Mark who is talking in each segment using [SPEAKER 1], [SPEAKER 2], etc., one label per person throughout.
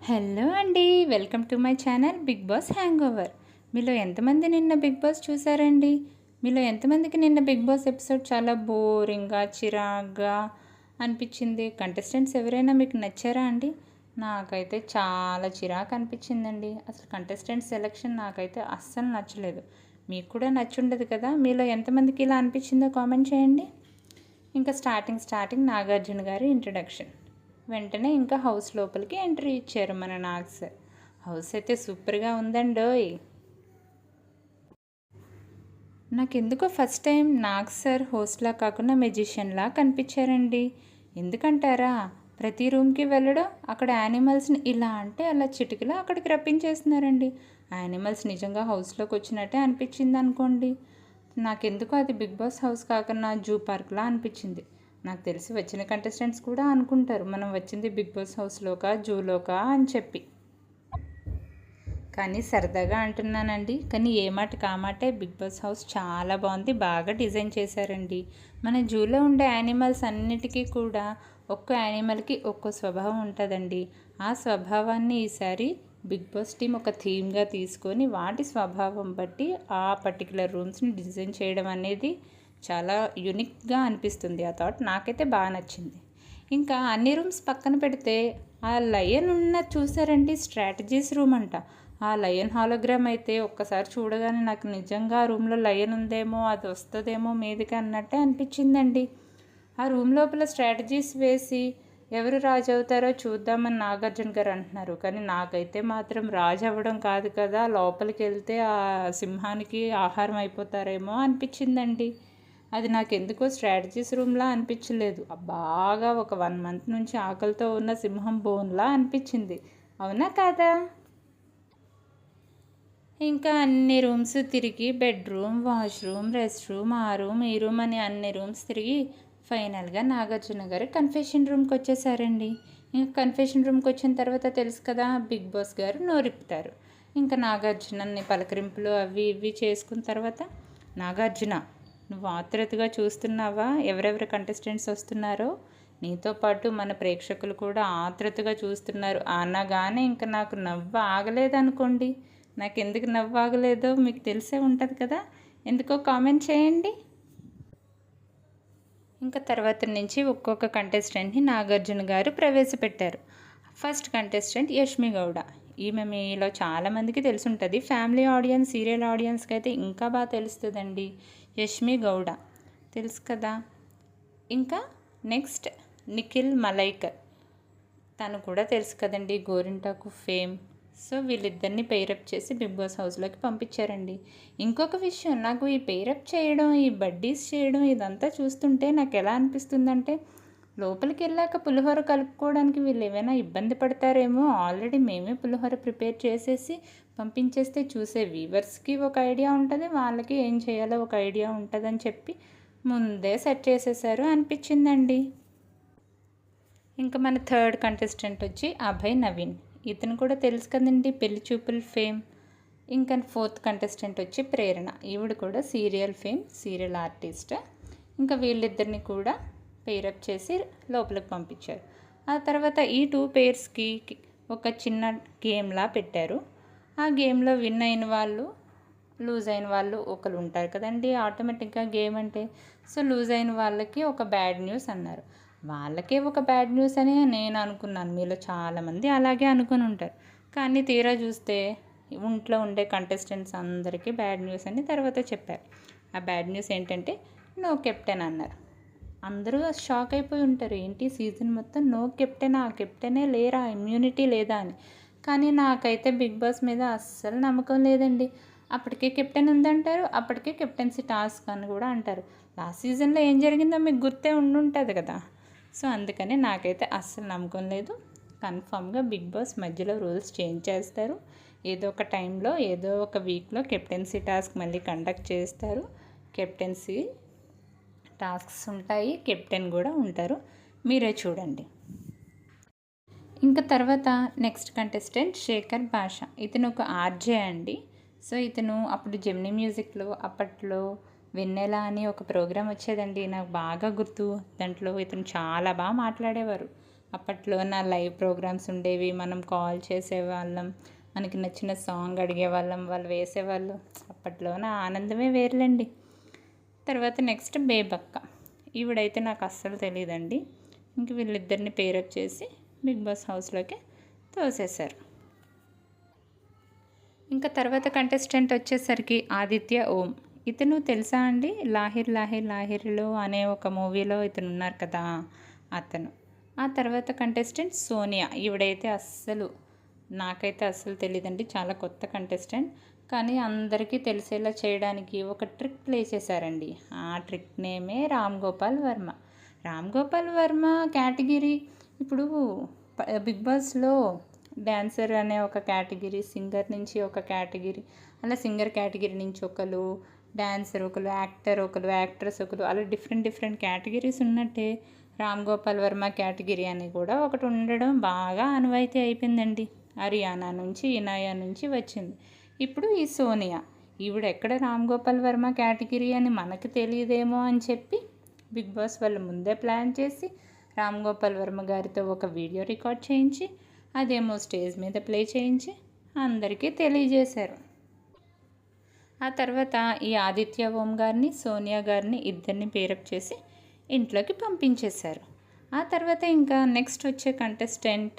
[SPEAKER 1] Hello అండి, welcome to my channel Bigg Boss hangover. మీలో ఎంతమంది నిన్న బిగ్ బాస్ చూసారండి? మీలో ఎంతమందికి నిన్న బిగ్ బాస్ ఎపిసోడ్ చాలా బోరింగ్గా చిరాగ్గా అనిపించింది? కంటెస్టెంట్స్ ఎవరైనా మీకు నచ్చారా అండి? నాకైతే చాలా చిరాకు అనిపించిందండి. అసలు కంటెస్టెంట్ సెలెక్షన్ నాకైతే అస్సలు నచ్చలేదు. మీకు కూడా నచ్చుండదు కదా? మీలో ఎంతమందికి ఇలా అనిపించిందో కామెంట్ చేయండి. ఇంకా స్టార్టింగ్ నాగార్జున గారి ఇంట్రడక్షన్, వెంటనే ఇంకా హౌస్ లోపలికి ఎంట్రీ ఇచ్చారు మన నాగ్ సార్. హౌస్ అయితే సూపర్గా ఉందండోయ్. నాకెందుకో ఫస్ట్ టైం నాగ్ సార్ హోస్ట్లా కాకుండా మెజిషియన్లా కనిపించారండి. ఎందుకంటారా? ప్రతి రూమ్కి వెళ్ళడం, అక్కడ యానిమల్స్ని ఇలా అంటే అలా చిటికలో అక్కడికి రప్పించేస్తున్నారండి. యానిమల్స్ నిజంగా హౌస్లోకి వచ్చినట్టే అనిపించింది అనుకోండి. నాకెందుకో అది బిగ్ బాస్ హౌస్ కాకుండా జూ పార్క్లా అనిపించింది. నాకు తెలిసి వచ్చిన కంటెస్టెంట్స్ కూడా అనుకుంటారు మనం వచ్చింది బిగ్ బాస్ హౌస్లోకా జూలోకా అని చెప్పి. కానీ సరదాగా అంటున్నానండి. కానీ ఏ మాట కామాటే బిగ్ బాస్ హౌస్ చాలా బాగుంది, బాగా డిజైన్ చేశారండి. మన జూలో ఉండే యానిమల్స్ అన్నిటికీ కూడా ఒక్కో యానిమల్కి ఒక్కో స్వభావం ఉంటుందండి. ఆ స్వభావాన్ని ఈసారి బిగ్ బాస్ టీం ఒక థీమ్గా తీసుకొని వాటి స్వభావం బట్టి ఆ పర్టికులర్ రూమ్స్ని డిజైన్ చేయడం అనేది చాలా యూనిక్గా అనిపిస్తుంది. ఆ థాట్ నాకైతే బాగా నచ్చింది. ఇంకా అన్ని రూమ్స్ పక్కన పెడితే ఆ లయన్ ఉన్న చూసారండి, స్ట్రాటజీస్ రూమ్ అంట. ఆ లయన్ హాలోగ్రామ్ అయితే ఒక్కసారి చూడగానే నాకు నిజంగా ఆ రూమ్లో లయన్ ఉందేమో, అది వస్తుందేమో మీదికి అన్నట్టే అనిపించిందండి. ఆ రూమ్ లోపల స్ట్రాటజీస్ వేసి ఎవరు రాజు అవుతారో చూద్దామని నాగార్జున గారు అంటున్నారు. కానీ నాకైతే మాత్రం రాజు అవ్వడం కాదు కదా, లోపలికి వెళ్తే ఆ సింహానికి ఆహారం అయిపోతారేమో అనిపించిందండి. అది నాకు ఎందుకో స్ట్రాటజీస్ రూమ్లా అనిపించలేదు. బాగా ఒక 1 మంత్ నుంచి ఆకలితో ఉన్న సింహం బోన్లా అనిపించింది. అవునా కాదా? ఇంకా అన్ని రూమ్స్ తిరిగి బెడ్రూమ్, వాష్రూమ్, రెస్ట్ రూమ్, ఆ రూమ్, ఈ రూమ్ అని అన్ని రూమ్స్ తిరిగి ఫైనల్గా నాగార్జున గారు కన్ఫెషన్ రూమ్కి వచ్చేసారండి. ఇంకా కన్ఫెషన్ రూమ్కి వచ్చిన తర్వాత తెలుసు కదా, బిగ్ బాస్ గారు నోరిప్పుతారు. ఇంకా నాగార్జునని పలకరింపులు అవి ఇవి చేసుకున్న తర్వాత, నాగార్జున నువ్వు ఆత్రుతగా చూస్తున్నావా ఎవరెవరు కంటెస్టెంట్స్ వస్తున్నారో? నీతో పాటు మన ప్రేక్షకులు కూడా ఆత్రుతగా చూస్తున్నారు అనగానే ఇంకా నాకు నవ్వు ఆగలేదనుకోండి. నాకు ఎందుకు నవ్వు ఆగలేదో మీకు తెలిసే ఉంటుంది కదా, ఎందుకో కామెంట్ చేయండి. ఇంకా తర్వాత నుంచి ఒక్కొక్క కంటెస్టెంట్ని నాగార్జున గారు ప్రవేశపెట్టారు. First contestant Yashmi Gowda. ఈమె మీలో చాలామందికి తెలుసుంటుంది. ఫ్యామిలీ ఆడియన్స్, సీరియల్ ఆడియన్స్కి అయితే ఇంకా బాగా తెలుస్తుందండి. యష్మి గౌడ తెలుసు కదా. ఇంకా నెక్స్ట్ నిఖిల్ మలైకర్, తను కూడా తెలుసు కదండి, గోరింటాకు ఫేమ్. సో వీళ్ళిద్దరిని పెయిరప్ చేసి బిగ్ బాస్ హౌస్లోకి పంపించారండి. ఇంకొక విషయం, నాకు ఈ పెయిరప్ చేయడం, ఈ బడ్డీస్ చేయడం ఇదంతా చూస్తుంటే నాకు ఎలా అనిపిస్తుందంటే, లోపలికి వెళ్ళాక పులిహోర కలుపుకోవడానికి వీళ్ళు ఏమైనా ఇబ్బంది పడతారేమో, ఆల్రెడీ మేమే పులిహోర ప్రిపేర్ చేసేసి పంపించేస్తే చూసే వీవర్స్కి ఒక ఐడియా ఉంటుంది, వాళ్ళకి ఏం చేయాలో ఒక ఐడియా ఉంటుందని చెప్పి ముందే సెట్ చేసేసారు అనిపించిందండి. ఇంకా మన థర్డ్ కంటెస్టెంట్ వచ్చి అభయ్ నవీన్. ఇతను కూడా తెలుసు కదండి, పెళ్లి చూపుల ఫేమ్. ఇంకా ఫోర్త్ కంటెస్టెంట్ వచ్చి ప్రేరణ. ఈవిడ కూడా సీరియల్ ఫేమ్, సీరియల్ ఆర్టిస్ట్. ఇంకా వీళ్ళిద్దరిని కూడా పెయిరప్ చేసి లోపలికి పంపించారు. ఆ తర్వాత ఈ 2 పేర్స్కి ఒక చిన్న గేమ్లా పెట్టారు. ఆ గేమ్లో విన్ అయిన వాళ్ళు, లూజ్ అయిన వాళ్ళు ఒకరు ఉంటారు కదండి ఆటోమేటిక్గా గేమ్ అంటే. సో లూజ్ అయిన వాళ్ళకి ఒక బ్యాడ్ న్యూస్ అన్నారు. వాళ్ళకే ఒక బ్యాడ్ న్యూస్ అని నేను అనుకున్నాను. మీలో చాలామంది అలాగే అనుకుని ఉంటారు. కానీ తీరా చూస్తే ఇంట్లో ఉండే కంటెస్టెంట్స్ అందరికీ బ్యాడ్ న్యూస్ అని తర్వాత చెప్పారు. ఆ బ్యాడ్ న్యూస్ ఏంటంటే నో కెప్టెన్ అన్నారు. అందరూ షాక్ అయిపోయి ఉంటారు, ఏంటి సీజన్ మొత్తం నో కెప్టెన్, ఆ కెప్టెనే లేరా, ఇమ్యూనిటీ లేదా అని. కానీ నాకైతే బిగ్ బాస్ మీద అస్సలు నమ్మకం లేదండి. అప్పటికే కెప్టెన్ ఉందంటారు, అప్పటికే కెప్టెన్సీ టాస్క్ అని కూడా అంటారు. లాస్ట్ సీజన్లో ఏం జరిగిందో మీకు గుర్తే ఉండుంటుంది కదా. సో అందుకని నాకైతే అస్సలు నమ్మకం లేదు. కన్ఫామ్గా బిగ్ బాస్ మధ్యలో రూల్స్ చేంజ్ చేస్తారు. ఏదో ఒక టైంలో, ఏదో ఒక వీక్లో కెప్టెన్సీ టాస్క్ మళ్ళీ కండక్ట్ చేస్తారు. కెప్టెన్సీ టాస్క్స్ ఉంటాయి, కెప్టెన్ కూడా ఉంటారు, మీరే చూడండి. ఇంకా తర్వాత నెక్స్ట్ కంటెస్టెంట్ శేఖర్ భాష. ఇతను ఒక ఆర్జే అండి. సో ఇతను అప్పుడు జెమినీ మ్యూజిక్లో అప్పట్లో వెన్నెల అని ఒక ప్రోగ్రాం వచ్చేదండి, నాకు బాగా గుర్తు. దాంట్లో ఇతను చాలా బాగా మాట్లాడేవారు. అప్పట్లో నా లైవ్ ప్రోగ్రామ్స్ ఉండేవి, మనం కాల్ చేసేవాళ్ళం, మనకి నచ్చిన సాంగ్ అడిగేవాళ్ళం, వాళ్ళు వేసేవాళ్ళు. అప్పట్లో నా ఆనందమే వేరులేండి. తర్వాత నెక్స్ట్ బేబక్క. ఈవిడైతే నాకు అస్సలు తెలియదండి. ఇంక వీళ్ళిద్దరిని పేరప్ చేసి బిగ్ బాస్ హౌస్లోకి తోసేశారు. ఇంకా తర్వాత కంటెస్టెంట్ వచ్చేసరికి ఆదిత్య ఓం. ఇతను తెలుసా అండి? లాహిర్ లాహిర్ లాహిర్లో అనే ఒక మూవీలో ఇతను ఉన్నారు కదా, అతను. ఆ తర్వాత కంటెస్టెంట్ సోనియా. ఈవిడైతే నాకైతే అస్సలు తెలియదండి, చాలా కొత్త కంటెస్టెంట్. కానీ అందరికీ తెలిసేలా చేయడానికి ఒక ట్రిక్ ప్లే చేశారండి. ఆ ట్రిక్ నేమే రామ్ గోపాల్ వర్మ. రామ్ గోపాల్ వర్మ కేటగిరీ ఇప్పుడు బిగ్ బాస్లో డ్యాన్సర్ అనే ఒక కేటగిరీ, సింగర్ నుంచి ఒక కేటగిరీ, అలా సింగర్ కేటగిరీ నుంచి ఒకరు, డ్యాన్సర్ ఒకరు, యాక్టర్ ఒకరు, యాక్ట్రెస్ ఒకరు, అలా డిఫరెంట్ కేటగిరీస్ ఉన్నట్టే రామ్ గోపాల్ వర్మ కేటగిరీ అని కూడా ఒకటి ఉండడం బాగా అనువైతే అయిపోయిందండి. హర్యానా నుంచి, ఇనాయా నుంచి వచ్చింది. ఇప్పుడు ఈ సోనియా, ఈవిడెక్కడ రామ్ గోపాల్ వర్మ కేటగిరీ అని మనకు తెలియదేమో అని చెప్పి బిగ్ బాస్ వాళ్ళు ముందే ప్లాన్ చేసి రామ్ గోపాల్ వర్మ గారితో ఒక వీడియో రికార్డ్ చేయించి అదేమో స్టేజ్ మీద ప్లే చేయించి అందరికీ తెలియజేశారు. ఆ తర్వాత ఈ ఆదిత్య ఓం గారిని, సోనియా గారిని ఇద్దరిని పేరప్ చేసి ఇంట్లోకి పంపించేశారు. ఆ తర్వాత ఇంకా నెక్స్ట్ వచ్చే కంటెస్టెంట్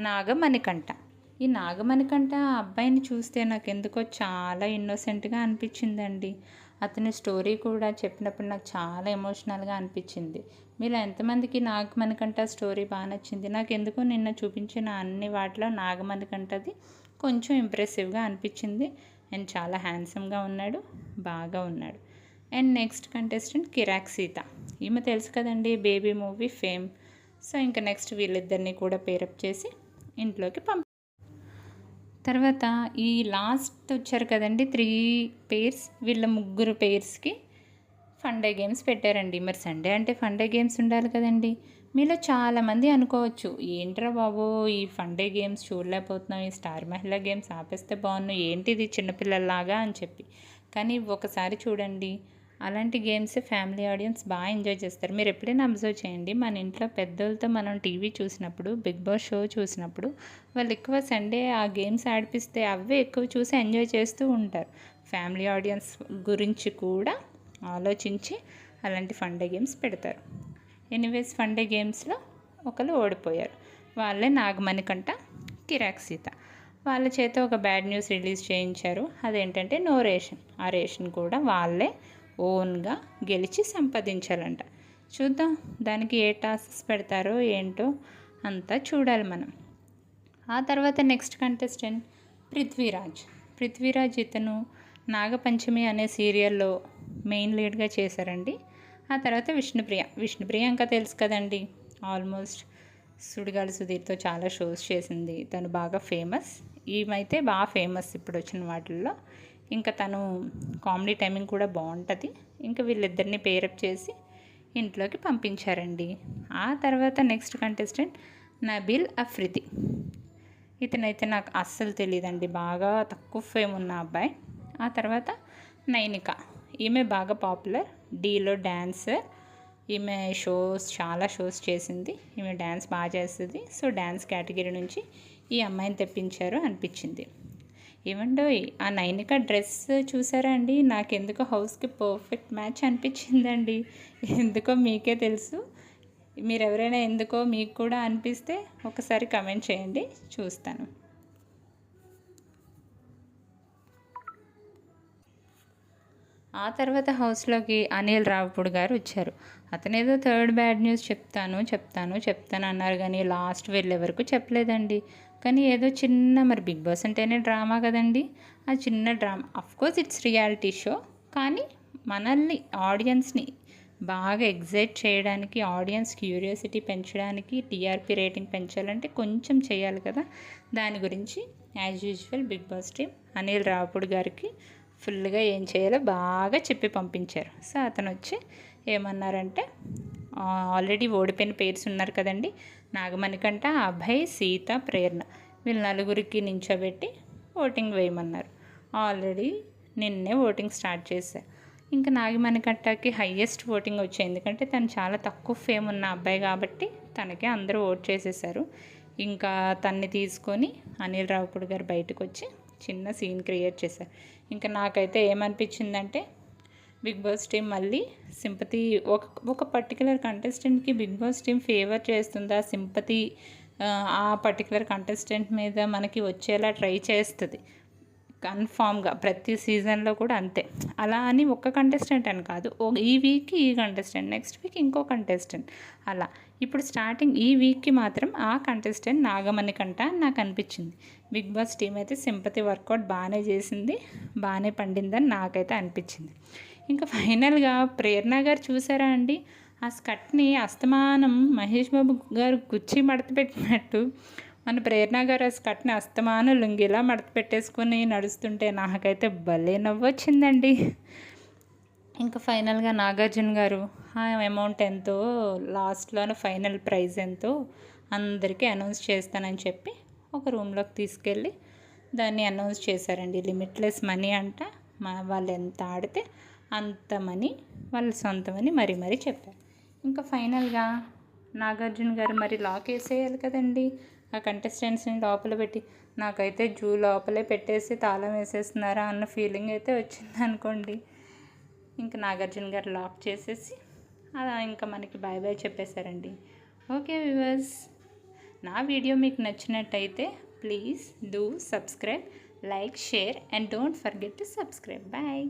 [SPEAKER 1] నాగమణికంఠ. ఈ నాగమణికంఠ అబ్బాయిని చూస్తే నాకు ఎందుకో చాలా ఇన్నోసెంట్గా అనిపించిందండి. అతని స్టోరీ కూడా చెప్పినప్పుడు నాకు చాలా ఎమోషనల్గా అనిపించింది. మీరు ఎంతమందికి నాగమణికంఠ స్టోరీ బాగా నచ్చింది? నాకు ఎందుకో నిన్న చూపించిన అన్ని వాటిలో నాగమణికంఠది కొంచెం ఇంప్రెసివ్గా అనిపించింది. అండ్ చాలా హ్యాండ్సమ్గా ఉన్నాడు, బాగా ఉన్నాడు. అండ్ నెక్స్ట్ కంటెస్టెంట్ కిరాక్ సీత. ఈమె తెలుసు కదండి, బేబీ మూవీ ఫేమ్. సో ఇంకా నెక్స్ట్ వీళ్ళిద్దరిని కూడా పేరప్ చేసి ఇంట్లోకి తర్వాత ఈ లాస్ట్ వచ్చారు కదండి 3 పేర్స్, వీళ్ళ 3 పేర్స్కి ఫండే గేమ్స్ పెట్టారండి. మరి సండే అంటే ఫండే గేమ్స్ ఉండాలి కదండి. మీలో చాలామంది అనుకోవచ్చు, ఏంట్రా బాబు ఈ ఫండే గేమ్స్ చూడలేకపోతున్నాం, ఈ స్టార్ మహిళా గేమ్స్ ఆపేస్తే బాగున్నాయి, ఏంటిది చిన్నపిల్లల్లాగా అని చెప్పి. కానీ ఒకసారి చూడండి, అలాంటి గేమ్స్ ఫ్యామిలీ ఆడియన్స్ బాగా ఎంజాయ్ చేస్తారు. మీరు ఎప్పుడైనా అబ్జర్వ్ చేయండి, మన ఇంట్లో పెద్దలతో మనం టీవీ చూసినప్పుడు, బిగ్ బాస్ షో చూసినప్పుడు వాళ్ళు ఎక్కువ సండే ఆ గేమ్స్ ఆడిపిస్తే అవే ఎక్కువ చూసి ఎంజాయ్ చేస్తూ ఉంటారు. ఫ్యామిలీ ఆడియన్స్ గురించి కూడా ఆలోచించి అలాంటి ఫండే గేమ్స్ పెడతారు. ఎనీవేస్ ఫండే గేమ్స్లో ఒకరు ఓడిపోయారు. వాళ్ళే నాగమణికంఠ, కిరాక్ సీత. వాళ్ళ చేత ఒక బ్యాడ్ న్యూస్ రిలీజ్ చేయించారు. అదేంటంటే నో రేషన్. ఆ రేషన్ కూడా వాళ్ళే ఓన్గా గెలిచి సంపాదించాలంట. చూద్దాం దానికి ఏ టాస్క్స్ పెడతారో ఏంటో అంతా చూడాలి మనం. ఆ తర్వాత నెక్స్ట్ కంటెస్టెంట్ పృథ్వీరాజ్. ఇతను నాగపంచమి అనే సీరియల్లో మెయిన్ లీడ్గా చేశారండి. ఆ తర్వాత విష్ణుప్రియ ఇంకా తెలుసు కదండి, ఆల్మోస్ట్ సుడిగాలి సుధీర్తో చాలా షోస్ చేసింది. తను బాగా ఫేమస్. ఈమైతే బాగా ఫేమస్ ఇప్పుడు వచ్చిన వాటిల్లో. ఇంకా తను కామెడీ టైమింగ్ కూడా బాగుంటుంది. ఇంకా వీళ్ళిద్దరిని పేరప్ చేసి ఇంట్లోకి పంపించారండి. ఆ తర్వాత నెక్స్ట్ కంటెస్టెంట్ నబీల్ అఫ్రిది. ఇతనైతే నాకు అస్సలు తెలియదండి, బాగా తక్కువ ఫేమ్ ఉన్న అబ్బాయి. ఆ తర్వాత నైనిక. ఈమె బాగా పాపులర్, డీలో డాన్సర్. ఈమె చాలా షోస్ చేసింది. ఈమె డ్యాన్స్ బాగా చేస్తుంది. సో డ్యాన్స్ కేటగిరీ నుంచి ఈ అమ్మాయిని తెప్పించారు అనిపించింది. ఏమండోయ్, ఆ నైనిక డ్రెస్ చూసారా అండి? నాకెందుకో హౌస్కి పర్ఫెక్ట్ మ్యాచ్ అనిపించిందండి. ఎందుకో మీకే తెలుసు. మీరు ఎవరైనా ఎందుకో మీకు కూడా అనిపిస్తే ఒకసారి కమెంట్ చేయండి, చూస్తాను. ఆ తర్వాత హౌస్లోకి అనిల్ రావిపూడి గారు వచ్చారు. అతనేదో థర్డ్ బ్యాడ్ న్యూస్ చెప్తాను అన్నారు, కానీ లాస్ట్ వెళ్ళే వరకు చెప్పలేదండి. కానీ ఏదో చిన్న, మరి బిగ్ బాస్ అంటేనే డ్రామా కదండి, ఆ చిన్న drama, of course it's reality show, కానీ మనల్ని ఆడియన్స్ని బాగా ఎగ్జైట్ చేయడానికి, ఆడియన్స్ క్యూరియాసిటీ పెంచడానికి, టీఆర్పీ రేటింగ్ పెంచాలంటే కొంచెం చేయాలి కదా. దాని గురించి as usual Bigg Boss team Anil Ravipudi గారికి ఫుల్గా ఏం చేయాలో బాగా చెప్పి పంపించారు. సో అతను వచ్చి ఏమన్నారంటే, ఆల్రెడీ ఓడిపోయిన పేర్స్ ఉన్నారు కదండి, నాగమణికంఠ, అభయ్, సీత, ప్రేరణ, వీళ్ళు 4 నించోబెట్టి ఓటింగ్ వేయమన్నారు. ఆల్రెడీ నిన్నే ఓటింగ్ స్టార్ట్ చేశారు. ఇంకా నాగమణికంఠకి హయ్యెస్ట్ ఓటింగ్ వచ్చాయి, ఎందుకంటే తను చాలా తక్కువ ఫేమ్ ఉన్న అబ్బాయి కాబట్టి తనకే అందరూ ఓట్ చేసేసారు. ఇంకా తన్ని తీసుకొని అనిల్ రావిపూడి గారు బయటకు వచ్చి చిన్న సీన్ క్రియేట్ చేశారు. ఇంకా నాకైతే ఏమనిపించిందంటే బిగ్ బాస్ టీం మళ్ళీ సింపతి ఒక పర్టికులర్ కంటెస్టెంట్కి బిగ్ బాస్ టీం ఫేవర్ చేస్తుందా, సింపతి ఆ పర్టికులర్ కంటెస్టెంట్ మీద మనకి వచ్చేలా ట్రై చేస్తుంది కన్ఫామ్గా. ప్రతి సీజన్లో కూడా అంతే. అలా అని ఒక్క కంటెస్టెంట్ అని కాదు, ఈ వీక్కి ఈ కంటెస్టెంట్, నెక్స్ట్ వీక్ ఇంకో కంటెస్టెంట్, అలా. ఇప్పుడు స్టార్టింగ్ ఈ వీక్కి మాత్రం ఆ కంటెస్టెంట్ నాగమణికంట అని నాకు అనిపించింది. బిగ్ బాస్ టీం అయితే సింపతి వర్కౌట్ బాగానే చేసింది, బాగానే పండిందని నాకైతే అనిపించింది. ఇంకా ఫైనల్గా ప్రేరణ గారు చూసారా అండి, ఆ స్కర్ట్ని అస్తమానం మహేష్ బాబు గారు కుర్చీ మడత పెట్టినట్టు మన ప్రేరణ గారు ఆ స్కర్ట్ని అస్తమానం లుంగిలా మడత పెట్టేసుకొని నడుస్తుంటే నాకైతే భలే నవ్వొచ్చిందండి. ఇంకా ఫైనల్గా నాగార్జున గారు ఆ అమౌంట్ ఎంతో లాస్ట్లోనే ఫైనల్ ప్రైజ్ ఎంతో అందరికీ అనౌన్స్ చేస్తానని చెప్పి ఒక రూమ్లోకి తీసుకెళ్ళి దాన్ని అనౌన్స్ చేశారండి. లిమిట్లెస్ మనీ అంట, వాళ్ళు ఎంత ఆడితే అంత మనీ వాళ్ళ సొంతమని మరీ చెప్పారు. ఇంకా ఫైనల్గా నాగార్జున గారు మరి లాక్ వేసేయాలి కదండి ఆ కంటెస్టెంట్స్ని లోపల పెట్టి. నాకైతే జూ లోపలే పెట్టేసి తాళం వేసేస్తున్నారా అన్న ఫీలింగ్ అయితే వచ్చింది అనుకోండి. ఇంకా నాగార్జున గారు లాక్ చేసేసి అలా ఇంకా మనకి బాయ్ బాయ్ చెప్పేశారండి. ఓకే వ్యూవర్స్, నా వీడియో మీకు నచ్చినట్టయితే please do subscribe, like, share and don't forget to subscribe. Bye.